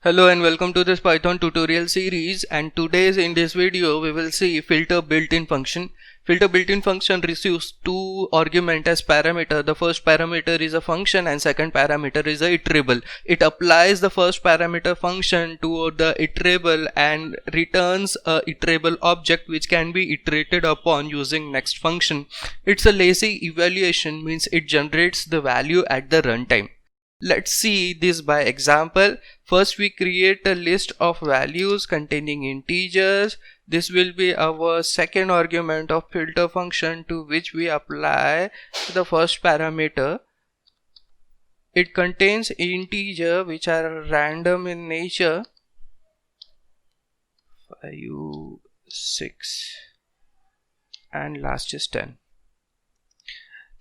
Hello and welcome to this Python tutorial series, and in this video we will see filter built-in function. Filter built-in function receives two arguments as parameter. The first parameter is a function and second parameter is a iterable. It applies the first parameter function to the iterable and returns a iterable object which can be iterated upon using next function. It's a lazy evaluation, means it generates the value at the runtime. Let's see this by example. First we create a list of values containing integers. This will be our second argument of filter function to which we apply the first parameter. It contains integer which are random in nature, 5, 6 and last is 10.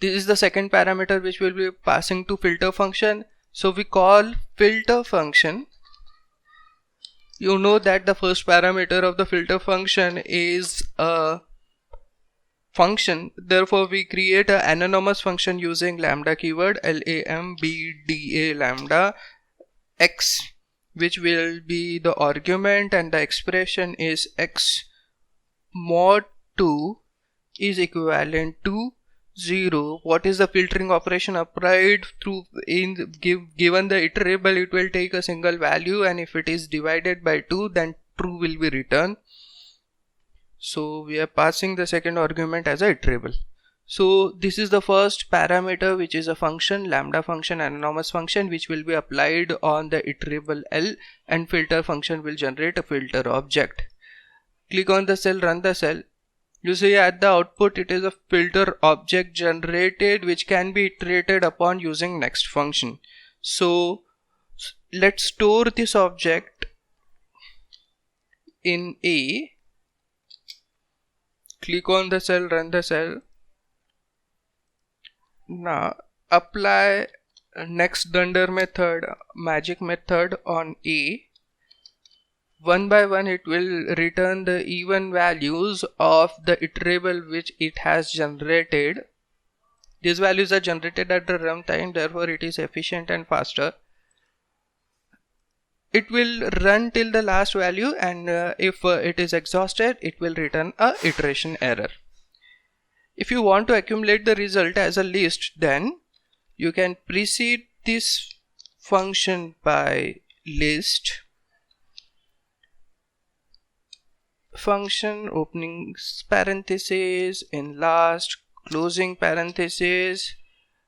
This is the second parameter which will be passing to filter function. So we call filter function. You know that the first parameter of the filter function is a function. Therefore we create an anonymous function using lambda keyword, lambda lambda x, which will be the argument, and the expression is x mod 2 is equivalent to 0. What is the filtering operation applied through given the iterable? It will take a single value, and if it is divided by 2 then true will be returned. So we are passing the second argument as a iterable. So this is the first parameter, which is a function, lambda function, anonymous function, which will be applied on the iterable L, and filter function will generate a filter object. Click on the cell, run the cell. You see at the output it is a filter object generated which can be iterated upon using next function. So let's store this object in A. Click on the cell, run the cell. Now apply next dunder method, magic method on A. One by one it will return the even values of the iterable which it has generated. These values are generated at the runtime, therefore it is efficient and faster. It will run till the last value, and if it is exhausted, it will return a iteration error. If you want to accumulate the result as a list, then you can precede this function by list function, opening parenthesis, in last, closing parenthesis,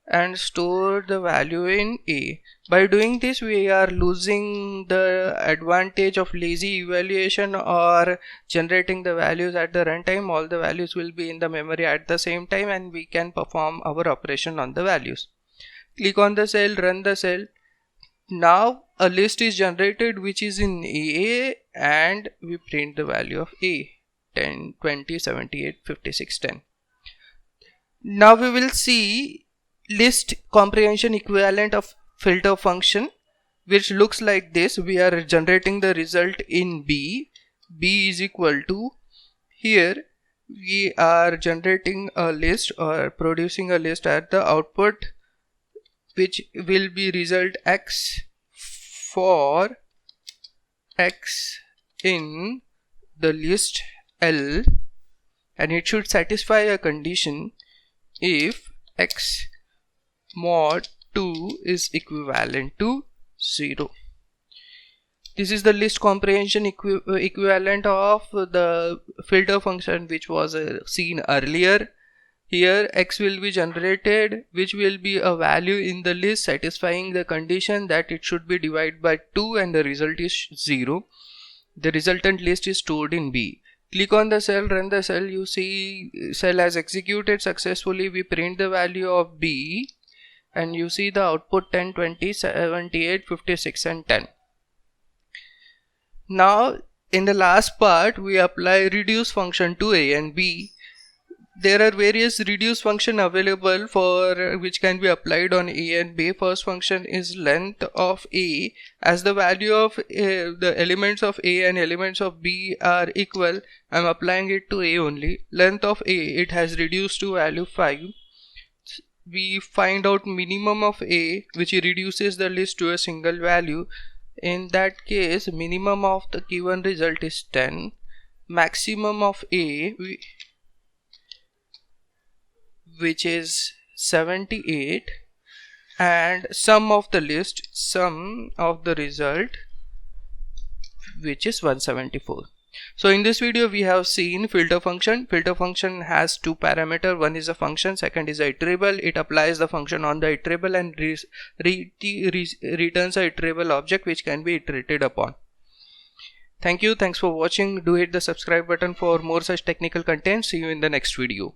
and store the value in A. By doing this we are losing the advantage of lazy evaluation or generating the values at the runtime. All the values will be in the memory at the same time, and we can perform our operation on the values. Click on the cell, run the cell. Now a list is generated which is in A, and we print the value of A, 10, 20, 78, 56, 10. Now we will see list comprehension equivalent of filter function, which looks like this. We are generating the result in B. B is equal to, here we are generating a list or producing a list at the output, which will be result x for x in the list L, and it should satisfy a condition if x mod 2 is equivalent to 0. This is the list comprehension equivalent of the filter function which was seen earlier. Here x will be generated which will be a value in the list satisfying the condition that it should be divided by 2 and the result is 0. The resultant list is stored in B. Click on the cell, run the cell. You see cell has executed successfully. We print the value of B and you see the output 10, 20, 78, 56 and 10. Now in the last part we apply reduce function to A and B. There are various reduce function available for which can be applied on A and B. First function is length of A. As the value of the elements of A and elements of B are equal, I am applying it to A only. Length of A, it has reduced to value 5. We find out minimum of A, which reduces the list to a single value. In that case, minimum of the given result is 10, maximum of A which is 78, and sum of the result which is 174. So in this video we have seen filter function. Filter function has two parameters. One is a function, second is a iterable. It applies the function on the iterable and returns a iterable object which can be iterated upon. Thank you. Thanks for watching. Do hit the subscribe button for more such technical content. See you in the next video.